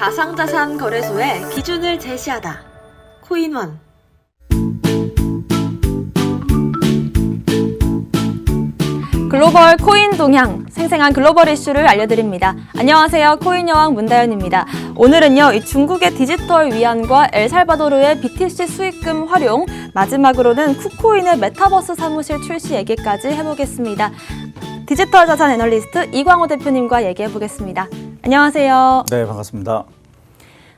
가상자산 거래소의 기준을 제시하다. 코인원. 글로벌 코인 동향, 생생한 글로벌 이슈를 알려드립니다. 안녕하세요. 코인 여왕 문다연입니다. 오늘은요, 이 중국의 디지털 위안과 엘살바도르의 BTC 수익금 활용, 마지막으로는 쿠코인의 메타버스 사무실 출시 얘기까지 해보겠습니다. 디지털 자산 애널리스트 이광호 대표님과 얘기해보겠습니다. 안녕하세요. 네, 반갑습니다.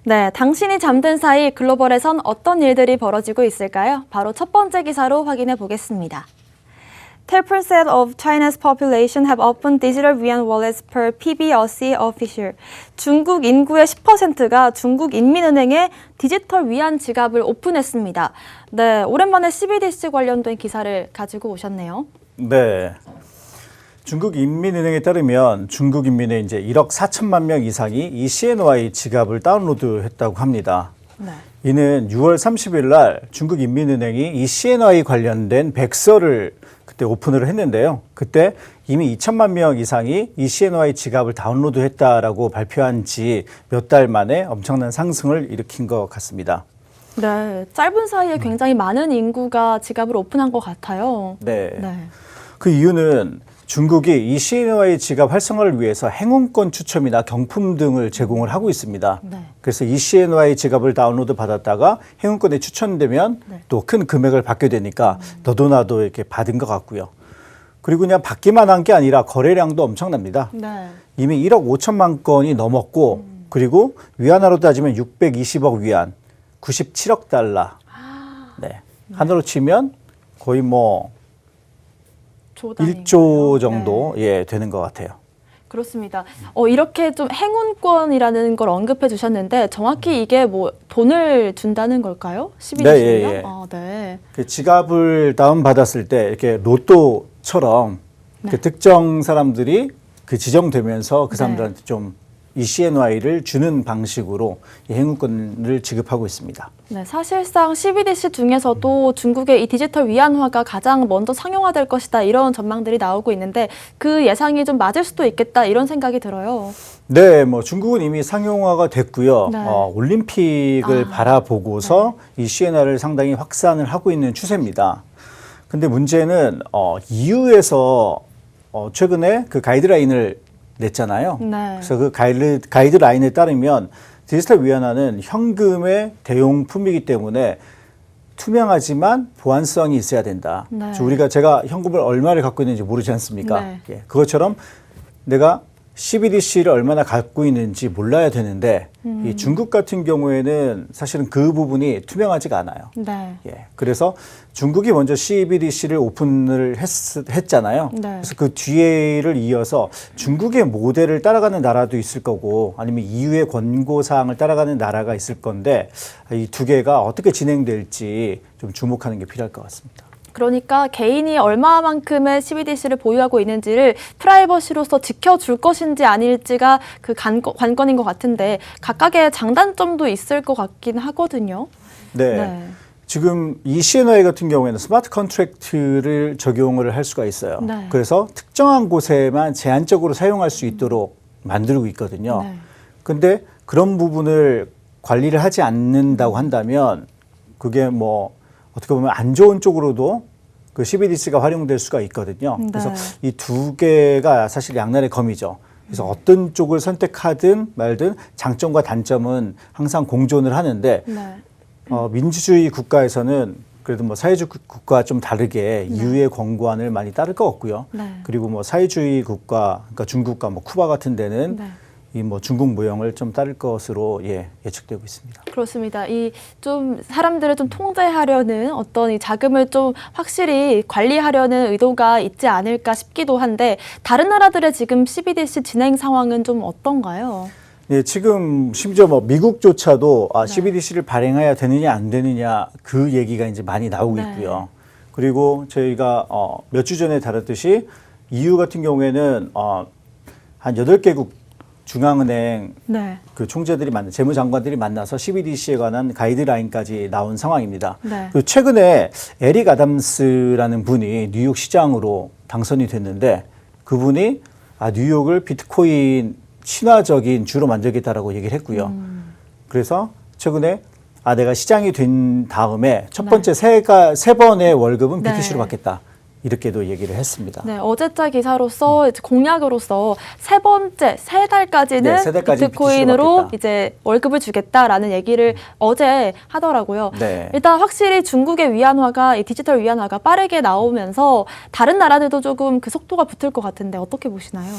네, 당신이 잠든 사이 글로벌에선 어떤 일들이 벌어지고 있을까요? 바로 첫 번째 기사로 확인해 보겠습니다. 10% of China's population have opened digital yuan wallets per PBOC official. 중국 인구의 10%가 중국 인민은행에 디지털 위안 지갑을 오픈했습니다. 네, 오랜만에 CBDC 관련된 기사를 가지고 오셨네요. 네. 중국 인민은행에 따르면 중국 인민의 이제 1억 4천만 명 이상이 이 CNY 지갑을 다운로드했다고 합니다. 네. 이는 6월 30일 날 중국 인민은행이 이 CNY 관련된 백서를 그때 오픈을 했는데요. 그때 이미 2천만 명 이상이 이 CNY 지갑을 다운로드했다라고 발표한 지 몇 달 만에 엄청난 상승을 일으킨 것 같습니다. 네, 짧은 사이에 굉장히 많은 인구가 지갑을 오픈한 것 같아요. 네. 네. 그 이유는 중국이 이 CNY 지갑 활성화를 위해서 행운권 추첨이나 경품 등을 제공을 하고 있습니다. 네. 그래서 이 CNY 지갑을 다운로드 받았다가 행운권에 추천되면 네. 또 큰 금액을 받게 되니까 너도 나도 이렇게 받은 것 같고요. 그리고 그냥 받기만 한 게 아니라 거래량도 엄청납니다. 네. 이미 1억 5천만 건이 넘었고 그리고 위안화로 따지면 620억 위안, 97억 달러. 네. 하나로 치면 거의 뭐 조 단위인가요? 1조 정도 네. 예, 되는 것 같아요. 그렇습니다. 이렇게 좀 행운권이라는 걸 언급해 주셨는데 정확히 이게 뭐 돈을 준다는 걸까요? CBDC요? 네, 예, 예. 네. 그 지갑을 다운받았을 때 이렇게 로또처럼 네. 그 특정 사람들이 그 지정되면서 그 네. 사람들한테 좀 이 CNY를 주는 방식으로 이 행운권을 지급하고 있습니다. 네, 사실상 CBDC 중에서도 중국의 이 디지털 위안화가 가장 먼저 상용화될 것이다 이런 전망들이 나오고 있는데 그 예상이 좀 맞을 수도 있겠다 이런 생각이 들어요. 네, 뭐 중국은 이미 상용화가 됐고요. 네. 올림픽을 바라보고서 이 CNY를 상당히 확산을 하고 있는 추세입니다. 근데 문제는 EU에서 최근에 그 가이드라인을 냈잖아요. 네. 그래서 그 가이드라인에 따르면 디지털 위안화는 현금의 대용품이기 때문에 투명하지만 보안성이 있어야 된다. 네. 그래서 제가 현금을 얼마를 갖고 있는지 모르지 않습니까? 네. 예, 그것처럼 내가 CBDC를 얼마나 갖고 있는지 몰라야 되는데 이 중국 같은 경우에는 사실은 그 부분이 투명하지가 않아요. 네. 예, 그래서 중국이 먼저 CBDC를 오픈을 했잖아요. 네. 그래서 그 뒤를 이어서 중국의 모델을 따라가는 나라도 있을 거고 아니면 EU의 권고사항을 따라가는 나라가 있을 건데 이 두 개가 어떻게 진행될지 좀 주목하는 게 필요할 것 같습니다. 그러니까 개인이 얼마만큼의 CBDC를 보유하고 있는지를 프라이버시로서 지켜줄 것인지 아닐지가 그 관건인 것 같은데 각각의 장단점도 있을 것 같긴 하거든요. 네. 네. 지금 이 CNY 같은 경우에는 스마트 컨트랙트를 적용을 할 수가 있어요. 네. 그래서 특정한 곳에만 제한적으로 사용할 수 있도록 만들고 있거든요. 네. 근데 그런 부분을 관리를 하지 않는다고 한다면 그게 뭐 어떻게 보면 안 좋은 쪽으로도 그 CBDC가 활용될 수가 있거든요. 네. 그래서 이 두 개가 사실 양날의 검이죠. 그래서 어떤 쪽을 선택하든 말든 장점과 단점은 항상 공존을 하는데 네. 민주주의 국가에서는 그래도 뭐 사회주의 국가와 좀 다르게 EU의 권고안을 많이 따를 것 같고요. 네. 그리고 뭐 사회주의 국가, 그러니까 중국과 뭐 쿠바 같은 데는 네. 이 뭐 중국 모형을 좀 따를 것으로 예측되고 있습니다. 그렇습니다. 이 좀 사람들을 좀 통제하려는 어떤 이 자금을 좀 확실히 관리하려는 의도가 있지 않을까 싶기도 한데 다른 나라들의 지금 CBDC 진행 상황은 좀 어떤가요? 네, 지금 심지어 뭐 미국조차도 네. CBDC를 발행해야 되느냐 안 되느냐 그 얘기가 이제 많이 나오고 네. 있고요. 그리고 저희가 몇 주 전에 다뤘듯이 EU 같은 경우에는 한 8개국 중앙은행 네. 그 총재들이 재무장관들이 만나서 CBDC에 관한 가이드라인까지 나온 상황입니다. 네. 그리고 최근에 에릭 아담스라는 분이 뉴욕 시장으로 당선이 됐는데 그분이 뉴욕을 비트코인 친화적인 주로 만들겠다라고 얘기를 했고요. 그래서 최근에 내가 시장이 된 다음에 첫 번째 세 번의 월급은 BTC로 받겠다. 이렇게도 얘기를 했습니다. 네, 어제자 기사로서 이제 공약으로서 세 달까지는 세 달까지 비트코인으로 이제 월급을 주겠다라는 얘기를 어제 하더라고요. 네. 일단 확실히 중국의 위안화가 이 디지털 위안화가 빠르게 나오면서 다른 나라들도 조금 그 속도가 붙을 것 같은데 어떻게 보시나요?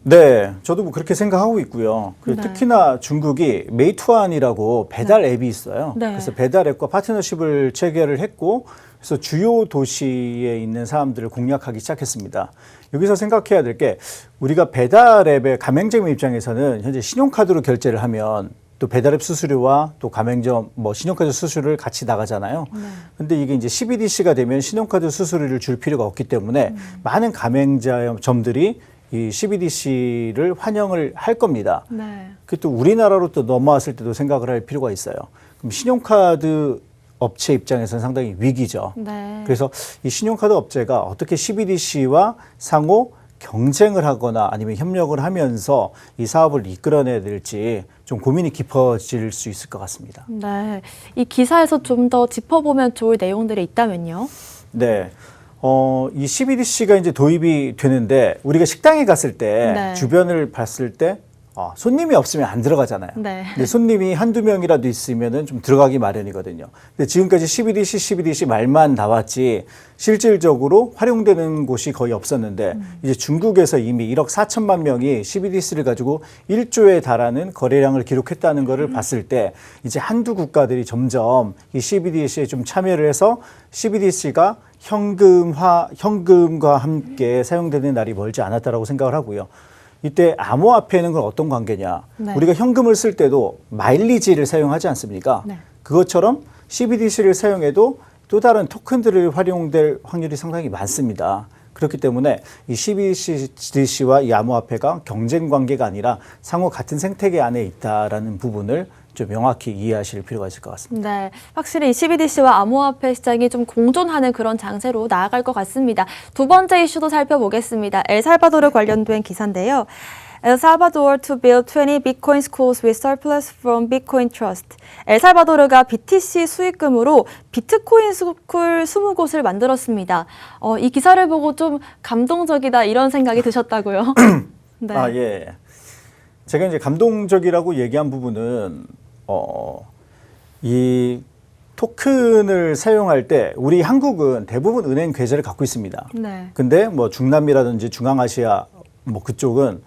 네, 저도 뭐 그렇게 생각하고 있고요. 특히나 중국이 메이투안이라고 배달 앱이 있어요. 네. 그래서 배달 앱과 파트너십을 체결을 했고, 그래서 주요 도시에 있는 사람들을 공략하기 시작했습니다. 여기서 생각해야 될 게 우리가 배달 앱의 가맹점 입장에서는 현재 신용카드로 결제를 하면 또 배달앱 수수료와 또 가맹점 신용카드 수수료를 같이 나가잖아요. 근데 이게 이제 CBDC가 되면 신용카드 수수료를 줄 필요가 없기 때문에 많은 가맹점들이 이 CBDC를 환영을 할 겁니다. 네. 그게 또 우리나라로 또 넘어왔을 때도 생각을 할 필요가 있어요. 그럼 신용카드 업체 입장에서는 상당히 위기죠. 네. 그래서 이 신용카드 업체가 어떻게 CBDC와 상호 경쟁을 하거나 아니면 협력을 하면서 이 사업을 이끌어내야 될지 좀 고민이 깊어질 수 있을 것 같습니다. 네. 이 기사에서 좀 더 짚어보면 좋을 내용들이 있다면요? 네. 이 CBDC가 이제 도입이 되는데 우리가 식당에 갔을 때 네. 주변을 봤을 때 손님이 없으면 안 들어가잖아요. 네. 근데 손님이 한두 명이라도 있으면은 좀 들어가기 마련이거든요. 근데 지금까지 CBDC 말만 나왔지 실질적으로 활용되는 곳이 거의 없었는데 이제 중국에서 이미 1억 4천만 명이 CBDC를 가지고 1조에 달하는 거래량을 기록했다는 것을 봤을 때 이제 한두 국가들이 점점 이 CBDC에 좀 참여를 해서 CBDC가 현금과 함께 사용되는 날이 멀지 않았다라고 생각을 하고요. 이때 암호화폐는 그럼 어떤 관계냐? 네. 우리가 현금을 쓸 때도 마일리지를 사용하지 않습니까? 네. 그것처럼 CBDC를 사용해도 또 다른 토큰들을 활용될 확률이 상당히 많습니다. 그렇기 때문에 이 CBDC와 이 암호화폐가 경쟁 관계가 아니라 상호 같은 생태계 안에 있다라는 부분을 좀 명확히 이해하실 필요가 있을 것 같습니다. 네, 확실히 CBDC와 암호화폐 시장이 좀 공존하는 그런 장세로 나아갈 것 같습니다. 두 번째 이슈도 살펴보겠습니다. 엘살바도르 관련된 기사인데요. El Salvador to build 20 Bitcoin schools with surplus from Bitcoin Trust. 엘살바도르가 BTC 수익금으로 비트코인 스쿨 20곳을 만들었습니다. 이 기사를 보고 좀 감동적이다 이런 생각이 드셨다고요? 네. 예. 제가 이제 감동적이라고 얘기한 부분은 이 토큰을 사용할 때 우리 한국은 대부분 은행 계좌를 갖고 있습니다. 네. 근데 중남미라든지 중앙아시아 그쪽은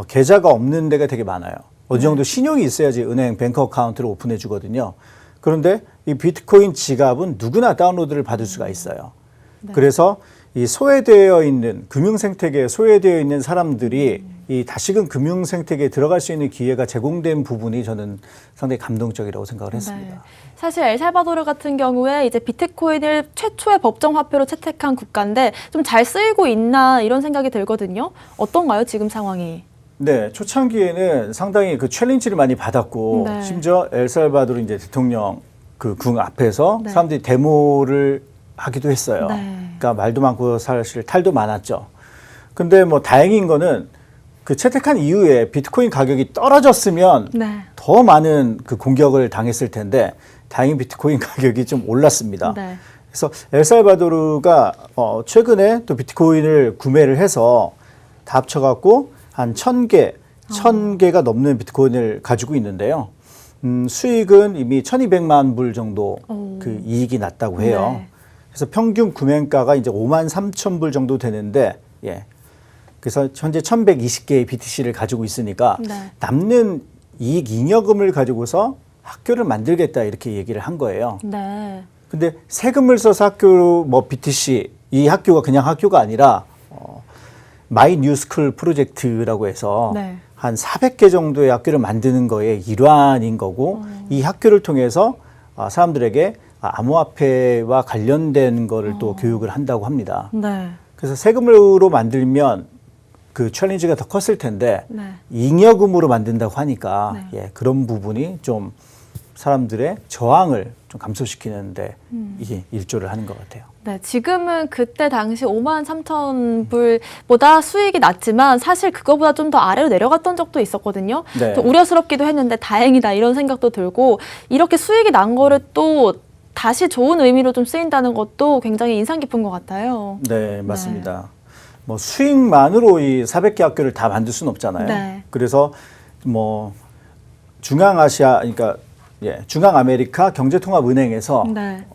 계좌가 없는 데가 되게 많아요. 어느 정도 신용이 있어야지 은행 뱅크 어카운트를 오픈해 주거든요. 그런데 이 비트코인 지갑은 누구나 다운로드를 받을 수가 있어요. 그래서 이 소외되어 있는 금융 생태계에 소외되어 있는 사람들이 이 다시금 금융 생태계에 들어갈 수 있는 기회가 제공된 부분이 저는 상당히 감동적이라고 생각을 했습니다. 네. 사실 엘살바도르 같은 경우에 이제 비트코인을 최초의 법정 화폐로 채택한 국가인데 좀 잘 쓰이고 있나 이런 생각이 들거든요. 어떤가요, 지금 상황이? 네, 초창기에는 상당히 그 챌린지를 많이 받았고 네. 심지어 엘살바도르 이제 대통령 궁 앞에서 네. 사람들이 데모를 하기도 했어요. 네. 그러니까 말도 많고 사실 탈도 많았죠. 근데 다행인 거는 그 채택한 이후에 비트코인 가격이 떨어졌으면 네. 더 많은 그 공격을 당했을 텐데 다행히 비트코인 가격이 좀 올랐습니다. 네. 그래서 엘살바도르가 최근에 또 비트코인을 구매를 해서 다 합쳐갖고 한 1,000개가 넘는 비트코인을 가지고 있는데요. 수익은 이미 1,200만 불 정도 그 이익이 났다고 해요. 네. 그래서 평균 구매가가 이제 53,000불 정도 되는데, 그래서 현재 1,120개의 BTC를 가지고 있으니까 네. 남는 이익 잉여금을 가지고서 학교를 만들겠다 이렇게 얘기를 한 거예요. 네. 근데 세금을 써서 학교 BTC 이 학교가 그냥 학교가 아니라 마이 뉴스쿨 프로젝트라고 해서 네. 한 400개 정도의 학교를 만드는 거의 일환인 거고 이 학교를 통해서 사람들에게 암호화폐와 관련된 거를 또 교육을 한다고 합니다. 네. 그래서 세금으로 만들면 그 챌린지가 더 컸을 텐데 네. 잉여금으로 만든다고 하니까 네. 그런 부분이 좀 사람들의 저항을 좀 감소시키는데 이게 일조를 하는 것 같아요. 네, 지금은 그때 당시 53,000불보다 수익이 낮지만 사실 그거보다 좀 더 아래로 내려갔던 적도 있었거든요. 네. 또 우려스럽기도 했는데 다행이다 이런 생각도 들고 이렇게 수익이 난 거를 또 다시 좋은 의미로 좀 쓰인다는 것도 굉장히 인상 깊은 것 같아요. 네, 맞습니다. 뭐 수익만으로 이 400개 학교를 다 만들 수는 없잖아요. 네. 그래서 뭐 중앙아시아, 그러니까 중앙아메리카 경제통합은행에서 네.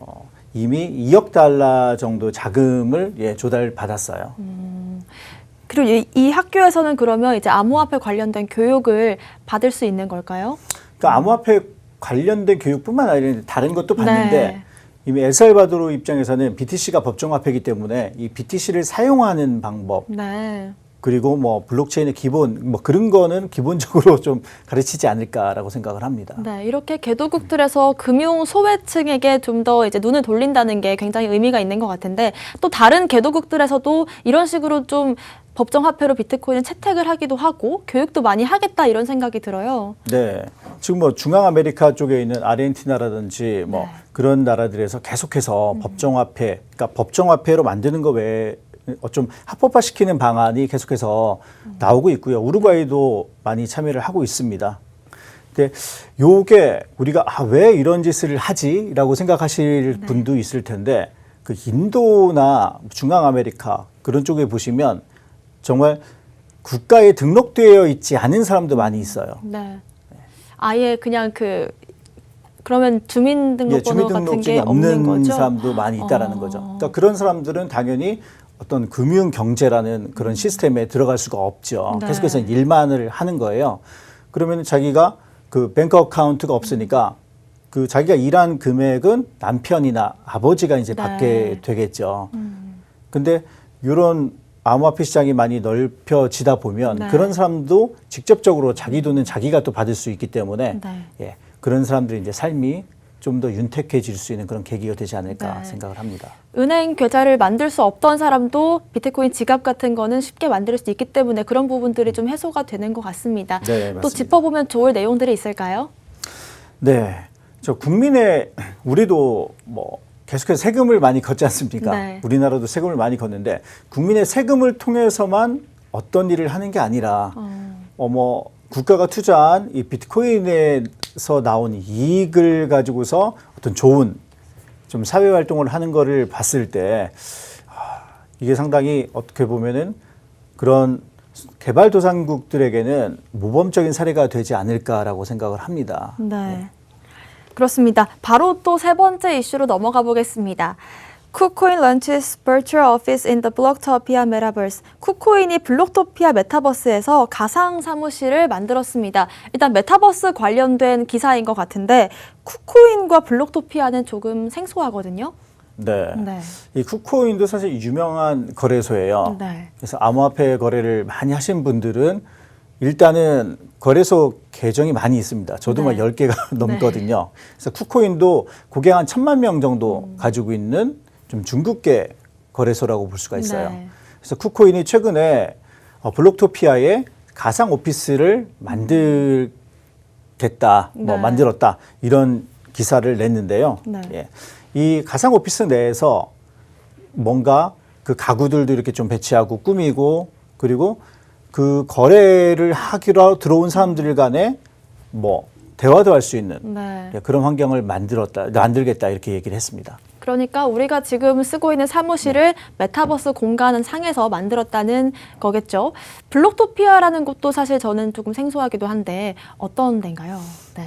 이미 2억 달러 정도 자금을 조달받았어요. 그리고 이 학교에서는 그러면 이제 암호화폐 관련된 교육을 받을 수 있는 걸까요? 그러니까 암호화폐 관련된 교육뿐만 아니라 다른 것도 받는데 네. 이미 엘살바도르 입장에서는 BTC가 법정화폐이기 때문에 이 BTC를 사용하는 방법 네. 그리고 뭐 블록체인의 기본 뭐 그런 거는 기본적으로 좀 가르치지 않을까라고 생각을 합니다. 네, 이렇게 개도국들에서 금융 소외층에게 좀 더 이제 눈을 돌린다는 게 굉장히 의미가 있는 것 같은데 또 다른 개도국들에서도 이런 식으로 좀 법정화폐로 비트코인을 채택을 하기도 하고 교육도 많이 하겠다 이런 생각이 들어요. 네, 지금 뭐 중앙아메리카 쪽에 있는 아르헨티나라든지 뭐 그런 나라들에서 계속해서 법정화폐, 그러니까 법정화폐로 만드는 거 외에 좀 합법화시키는 방안이 계속해서 나오고 있고요. 우루과이도 많이 참여를 하고 있습니다. 근데 요게 우리가 왜 이런 짓을 하지라고 생각하실 분도 있을 텐데 그 인도나 중앙아메리카 그런 쪽에 보시면 정말 국가에 등록되어 있지 않은 사람도 많이 있어요. 네. 아예 그냥 그러면 주민등록번호 같은 주민등록증이 게 없는 없는 거죠? 사람도 많이 있다라는 거죠. 그러니까 그런 사람들은 당연히 어떤 금융 경제라는 그런 시스템에 들어갈 수가 없죠. 네. 계속해서 일만을 하는 거예요. 그러면 자기가 그 뱅크 어카운트가 없으니까 그 자기가 일한 금액은 남편이나 아버지가 이제 받게 되겠죠. 근데 이런 암호화폐 시장이 많이 넓혀지다 보면 그런 사람도 직접적으로 자기 돈은 자기가 또 받을 수 있기 때문에 그런 사람들이 이제 삶이 좀 더 윤택해질 수 있는 그런 계기가 되지 않을까 생각을 합니다. 은행 계좌를 만들 수 없던 사람도 비트코인 지갑 같은 거는 쉽게 만들 수 있기 때문에 그런 부분들이 좀 해소가 되는 것 같습니다. 네, 맞습니다. 또 짚어보면 좋을 내용들이 있을까요? 네, 우리도 뭐 계속해서 세금을 많이 걷지 않습니까? 네. 우리나라도 세금을 많이 걷는데 국민의 세금을 통해서만 어떤 일을 하는 게 아니라 뭐 국가가 투자한 이 비트코인에서 나온 이익을 가지고서 어떤 좋은 좀 사회 활동을 하는 거를 봤을 때 이게 상당히 어떻게 보면은 그런 개발도상국들에게는 모범적인 사례가 되지 않을까라고 생각을 합니다. 네. 그렇습니다. 바로 또 세 번째 이슈로 넘어가 보겠습니다. 쿠코인 launches virtual office in the Blocktopia Metaverse. 쿠코인이 블록토피아 메타버스에서 가상 사무실을 만들었습니다. 일단 메타버스 관련된 기사인 것 같은데 쿠코인과 블록토피아는 조금 생소하거든요. 네. 네. 이 쿠코인도 사실 유명한 거래소예요. 네. 그래서 암호화폐 거래를 많이 하신 분들은 일단은 거래소 계정이 많이 있습니다. 저도 막 10개가 넘거든요. 그래서 쿠코인도 고객 한 1,000만 명 정도 가지고 있는 좀 중국계 거래소라고 볼 수가 있어요. 네. 그래서 쿠코인이 최근에 블록토피아에 가상 오피스를 만들겠다, 만들었다 이런 기사를 냈는데요. 네. 이 가상 오피스 내에서 뭔가 그 가구들도 이렇게 좀 배치하고 꾸미고 그리고 그 거래를 하기로 들어온 사람들 간에 뭐 대화도 할 수 있는 그런 환경을 만들겠다 이렇게 얘기를 했습니다. 그러니까 우리가 지금 쓰고 있는 사무실을 메타버스 공간 상에서 만들었다는 거겠죠. 블록토피아라는 곳도 사실 저는 조금 생소하기도 한데 어떤 데인가요?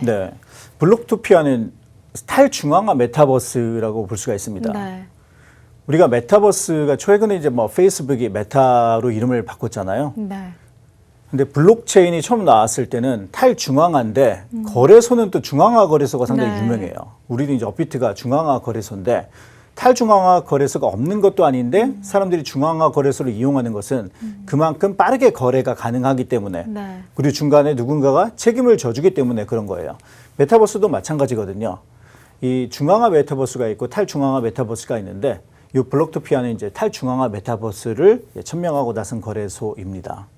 네. 블록토피아는 탈중앙화 메타버스라고 볼 수가 있습니다. 네. 우리가 메타버스가 최근에 이제 뭐 페이스북이 메타로 이름을 바꿨잖아요. 네. 근데 블록체인이 처음 나왔을 때는 탈중앙화인데 거래소는 또 중앙화 거래소가 상당히 유명해요. 우리도 이제 업비트가 중앙화 거래소인데 탈중앙화 거래소가 없는 것도 아닌데 사람들이 중앙화 거래소를 이용하는 것은 그만큼 빠르게 거래가 가능하기 때문에 그리고 중간에 누군가가 책임을 져주기 때문에 그런 거예요. 메타버스도 마찬가지거든요. 이 중앙화 메타버스가 있고 탈중앙화 메타버스가 있는데 이 블록토피아는 이제 탈중앙화 메타버스를 천명하고 나선 거래소입니다.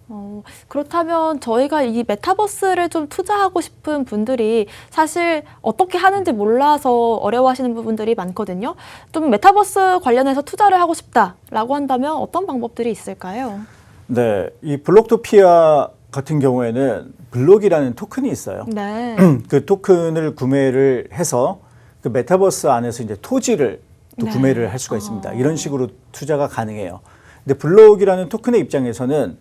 그렇다면 저희가 이 메타버스를 좀 투자하고 싶은 분들이 사실 어떻게 하는지 몰라서 어려워하시는 부분들이 많거든요. 좀 메타버스 관련해서 투자를 하고 싶다라고 한다면 어떤 방법들이 있을까요? 네, 이 블록토피아 같은 경우에는 블록이라는 토큰이 있어요. 네. 그 토큰을 구매를 해서 그 메타버스 안에서 이제 토지를 또 네. 구매를 할 수가 있습니다. 이런 식으로 투자가 가능해요. 근데 블록이라는 토큰의 입장에서는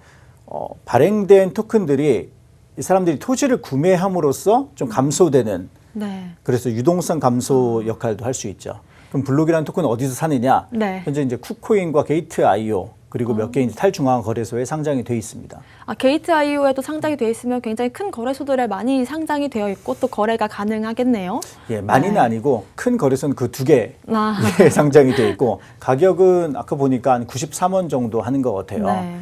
발행된 토큰들이 이 사람들이 토지를 구매함으로써 좀 감소되는 네. 그래서 유동성 감소 역할도 할 수 있죠. 그럼 블록이라는 토큰은 어디서 사느냐? 네. 현재 이제 쿠코인과 게이트.io 그리고 몇 개 이제 탈중앙 거래소에 상장이 돼 있습니다. 게이트.io에도 상장이 되어 있으면 굉장히 큰 거래소들에 많이 상장이 되어 있고 또 거래가 가능하겠네요. 예, 많이는 네. 아니고 큰 거래소는 그 두 개 아. 예, 상장이 돼 있고 가격은 아까 보니까 한 93원 정도 하는 것 같아요. 네.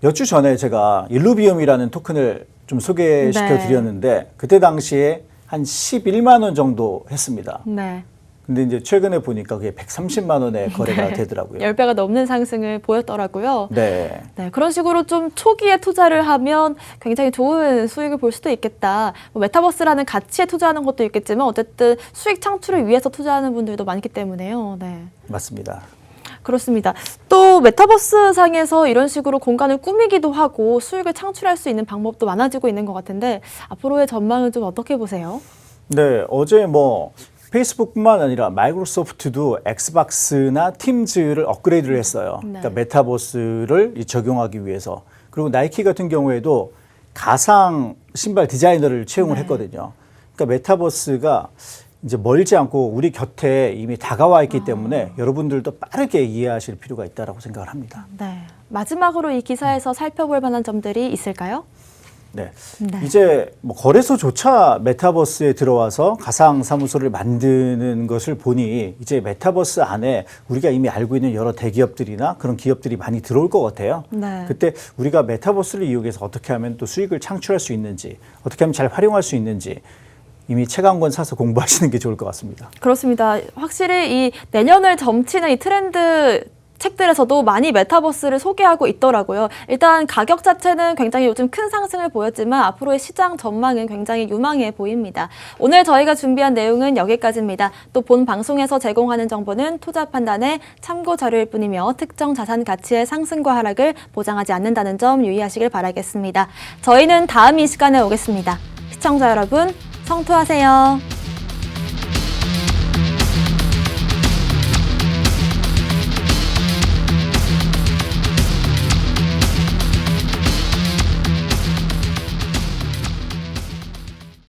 몇 주 전에 제가 일루비움이라는 토큰을 좀 소개시켜 네. 드렸는데 그때 당시에 한 11만 원 정도 했습니다. 네. 근데 이제 최근에 보니까 그게 130만 원에 거래가 네. 되더라고요. 10배가 넘는 상승을 보였더라고요. 네. 네, 그런 식으로 좀 초기에 투자를 하면 굉장히 좋은 수익을 볼 수도 있겠다. 뭐 메타버스라는 가치에 투자하는 것도 있겠지만 어쨌든 수익 창출을 위해서 투자하는 분들도 많기 때문에요. 네. 맞습니다. 그렇습니다. 또 메타버스 상에서 이런 식으로 공간을 꾸미기도 하고 수익을 창출할 수 있는 방법도 많아지고 있는 것 같은데 앞으로의 전망은 좀 어떻게 보세요? 네, 어제 뭐 페이스북뿐만 아니라 마이크로소프트도 엑스박스나 팀즈를 업그레이드를 했어요. 네. 그러니까 메타버스를 적용하기 위해서. 그리고 나이키 같은 경우에도 가상 신발 디자이너를 채용을 네. 했거든요. 그러니까 메타버스가 이제 멀지 않고 우리 곁에 이미 다가와 있기 때문에 여러분들도 빠르게 이해하실 필요가 있다고 생각을 합니다. 네. 마지막으로 이 기사에서 살펴볼 만한 점들이 있을까요? 네. 네. 이제 뭐 거래소조차 메타버스에 들어와서 가상 사무소를 만드는 것을 보니 이제 메타버스 안에 우리가 이미 알고 있는 여러 대기업들이나 그런 기업들이 많이 들어올 것 같아요. 네. 그때 우리가 메타버스를 이용해서 어떻게 하면 또 수익을 창출할 수 있는지, 어떻게 하면 잘 활용할 수 있는지 이미 책 한 권 사서 공부하시는 게 좋을 것 같습니다. 그렇습니다. 확실히 이 내년을 점치는 이 트렌드 책들에서도 많이 메타버스를 소개하고 있더라고요. 일단 가격 자체는 굉장히 요즘 큰 상승을 보였지만 앞으로의 시장 전망은 굉장히 유망해 보입니다. 오늘 저희가 준비한 내용은 여기까지입니다. 또 본 방송에서 제공하는 정보는 투자 판단의 참고 자료일 뿐이며 특정 자산 가치의 상승과 하락을 보장하지 않는다는 점 유의하시길 바라겠습니다. 저희는 다음 이 시간에 오겠습니다. 시청자 여러분, 성투하세요.